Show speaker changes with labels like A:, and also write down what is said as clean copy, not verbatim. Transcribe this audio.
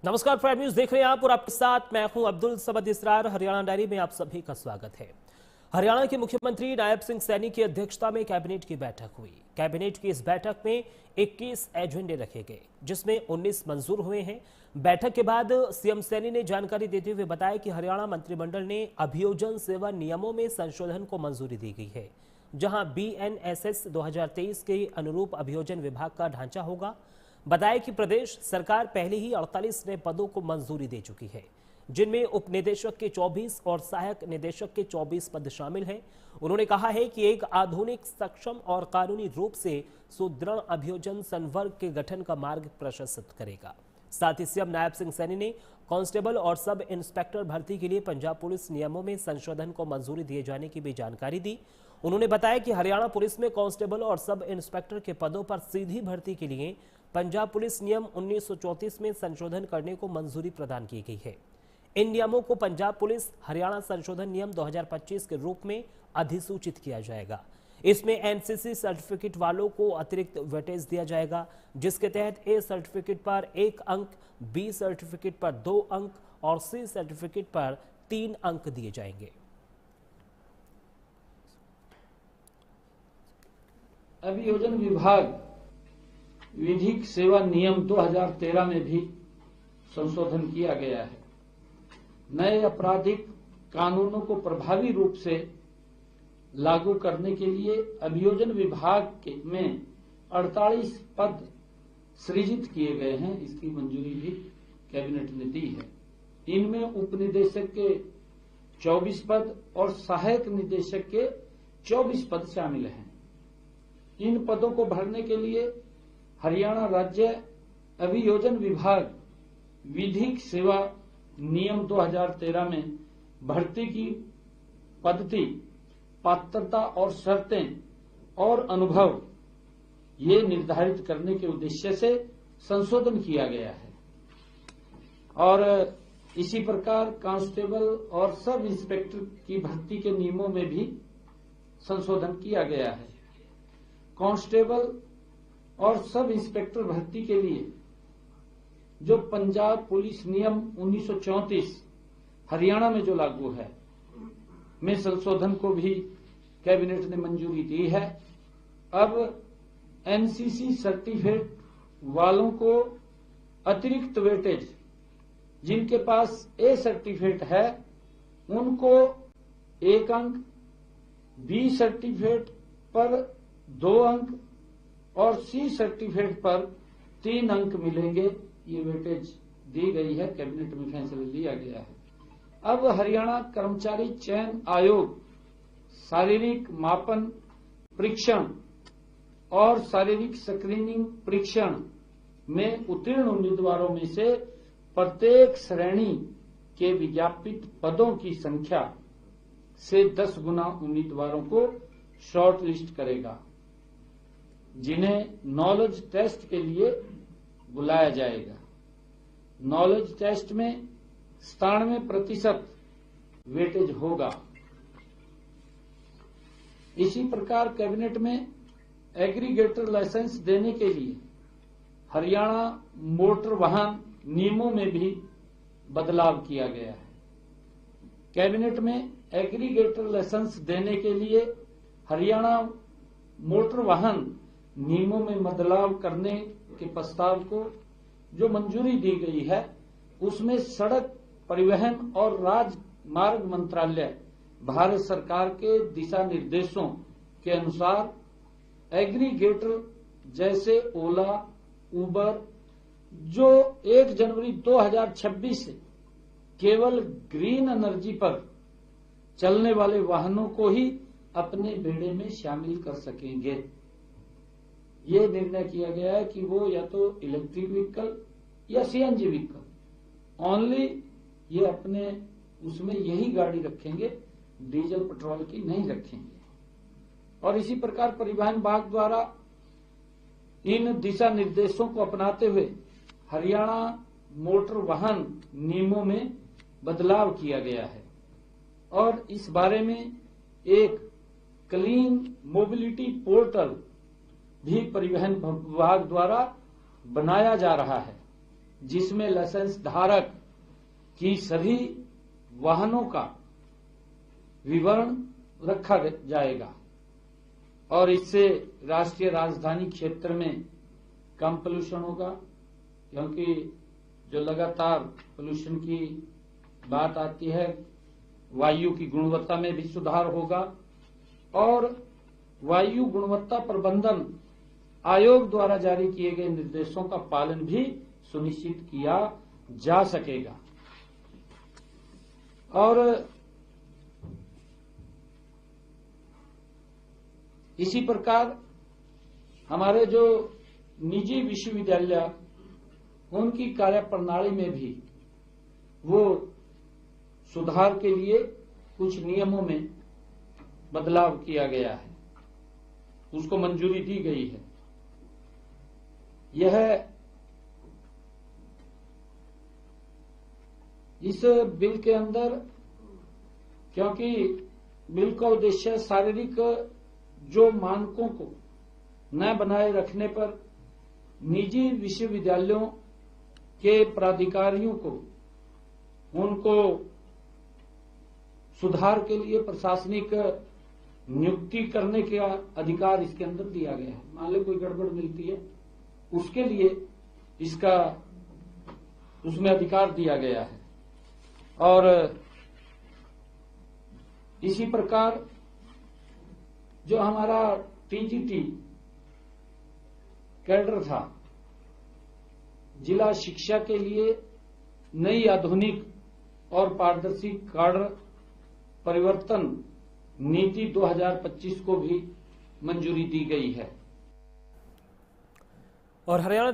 A: नमस्कार, prime news देख रहे हैं आप और आपके साथ मैं हूं अब्दुल समद इसरार। हरियाणा डायरी में आप सभी का स्वागत है। हरियाणा के मुख्यमंत्री नायब सिंह सैनी की अध्यक्षता में कैबिनेट की बैठक हुई। कैबिनेट की इस बैठक में 21 एजेंडे रखे गए, जिसमें 19 मंजूर हुए हैं। बैठक के बाद सीएम सैनी ने जानकारी देते हुए बताया कि हरियाणा मंत्रिमंडल ने अभियोजन सेवा नियमों में संशोधन को मंजूरी दी गई है, जहां BNSS 2023 के अनुरूप अभियोजन विभाग का ढांचा होगा। बताया कि प्रदेश सरकार पहले ही 48 नए पदों को मंजूरी दे चुकी है, जिनमें उप निदेशक के 24 और सहायक निदेशक के 24 पद शामिल हैं। उन्होंने कहा है कि एक आधुनिक, सक्षम और कानूनी रूप से सुदृढ़ अभियोजन संवर्ग के गठन का मार्ग प्रशस्त करेगा। साथ ही सीएम नायब सिंह सैनी ने कांस्टेबल और सब इंस्पेक्टर भर्ती के लिए पंजाब पुलिस नियमों में संशोधन को मंजूरी दिए जाने की भी जानकारी दी। उन्होंने बताया कि हरियाणा पुलिस में कांस्टेबल और सब इंस्पेक्टर के पदों पर सीधी भर्ती के लिए पंजाब पुलिस नियम 1934 में संशोधन करने को मंजूरी प्रदान की गई है। इन नियमों को पंजाब पुलिस हरियाणा संशोधन नियम 2025 के रूप में अधिसूचित किया जाएगा। इसमें एनसीसी सर्टिफिकेट वालों को अतिरिक्त वेटेज दिया जाएगा, जिसके तहत ए सर्टिफिकेट पर 1 अंक, बी सर्टिफिकेट पर 2 अंक और सी सर्टिफिकेट पर 3 अंक दिए जाएंगे।
B: अभियोजन विभाग विधिक सेवा नियम 2013 में भी संशोधन किया गया है। नए आपराधिक कानूनों को प्रभावी रूप से लागू करने के लिए अभियोजन विभाग में 48 पद सृजित किए गए हैं। इसकी मंजूरी भी कैबिनेट ने दी है। इनमें उप निदेशक के 24 पद और सहायक निदेशक के 24 पद शामिल हैं। इन पदों को भरने के लिए हरियाणा राज्य अभियोजन विभाग विधिक सेवा नियम 2013 में भर्ती की पद्धति, पात्रता और शर्तें और अनुभव ये निर्धारित करने के उद्देश्य से संशोधन किया गया है। और इसी प्रकार कांस्टेबल और सब इंस्पेक्टर की भर्ती के नियमों में भी संशोधन किया गया है। कांस्टेबल और सब इंस्पेक्टर भर्ती के लिए जो पंजाब पुलिस नियम 1934 हरियाणा में जो लागू है, में संशोधन को भी कैबिनेट ने मंजूरी दी है। अब एनसीसी सर्टिफिकेट वालों को अतिरिक्त वेटेज, जिनके पास ए सर्टिफिकेट है उनको 1 अंक, बी सर्टिफिकेट पर 2 अंक और सी सर्टिफिकेट पर 3 अंक मिलेंगे। ये वेटेज दी गई है, कैबिनेट में फैसला लिया गया है। अब हरियाणा कर्मचारी चयन आयोग शारीरिक मापन परीक्षण और शारीरिक स्क्रीनिंग परीक्षण में उत्तीर्ण उम्मीदवारों में से प्रत्येक श्रेणी के विज्ञापित पदों की संख्या से 10 गुना उम्मीदवारों को शॉर्ट लिस्ट करेगा, जिन्हें नॉलेज टेस्ट के लिए बुलाया जाएगा। नॉलेज टेस्ट में 97% वेटेज होगा। इसी प्रकार कैबिनेट में एग्रीगेटर लाइसेंस देने के लिए हरियाणा मोटर वाहन नियमों में भी बदलाव किया गया है। कैबिनेट में एग्रीगेटर लाइसेंस देने के लिए हरियाणा मोटर वाहन नियमों में बदलाव करने के प्रस्ताव को जो मंजूरी दी गई है, उसमें सड़क परिवहन और राजमार्ग मंत्रालय भारत सरकार के दिशा निर्देशों के अनुसार एग्रीगेटर जैसे ओला, उबर, जो 1 जनवरी 2026 से केवल ग्रीन एनर्जी पर चलने वाले वाहनों को ही अपने बेड़े में शामिल कर सकेंगे। ये निर्णय किया गया है कि वो या तो इलेक्ट्रिक व्हीकल या सीएनजी व्हीकल ओनली ये अपने उसमें यही गाड़ी रखेंगे, डीजल पेट्रोल की नहीं रखेंगे। और इसी प्रकार परिवहन विभाग द्वारा इन दिशा निर्देशों को अपनाते हुए हरियाणा मोटर वाहन नियमों में बदलाव किया गया है और इस बारे में एक क्लीन मोबिलिटी पोर्टल भी परिवहन विभाग द्वारा बनाया जा रहा है। जिसमें लाइसेंस धारक की सभी वाहनों का विवरण रखा जाएगा और इससे राष्ट्रीय राजधानी क्षेत्र में कम पोल्यूशन होगा, क्योंकि जो लगातार पोल्यूशन की बात आती है, वायु की गुणवत्ता में भी सुधार होगा और वायु गुणवत्ता प्रबंधन आयोग द्वारा जारी किए गए निर्देशों का पालन भी सुनिश्चित किया जा सकेगा। और इसी प्रकार हमारे जो निजी विश्वविद्यालय उनकी कार्यप्रणाली में भी वो सुधार के लिए कुछ नियमों में बदलाव किया गया है, उसको मंजूरी दी गई है। यह इस बिल के अंदर, क्योंकि बिल का उद्देश्य शारीरिक जो मानकों को न बनाए रखने पर निजी विश्वविद्यालयों के प्राधिकारियों को उनको सुधार के लिए प्रशासनिक नियुक्ति करने का अधिकार इसके अंदर दिया गया है। मान लो कोई गड़बड़ मिलती है, उसके लिए इसका उसमें अधिकार दिया गया है। और इसी प्रकार जो हमारा टीजीटी कैडर था, जिला शिक्षा के लिए नई आधुनिक और पारदर्शी कार्य परिवर्तन नीति 2025 को भी मंजूरी दी गई है।
A: और हरियाणा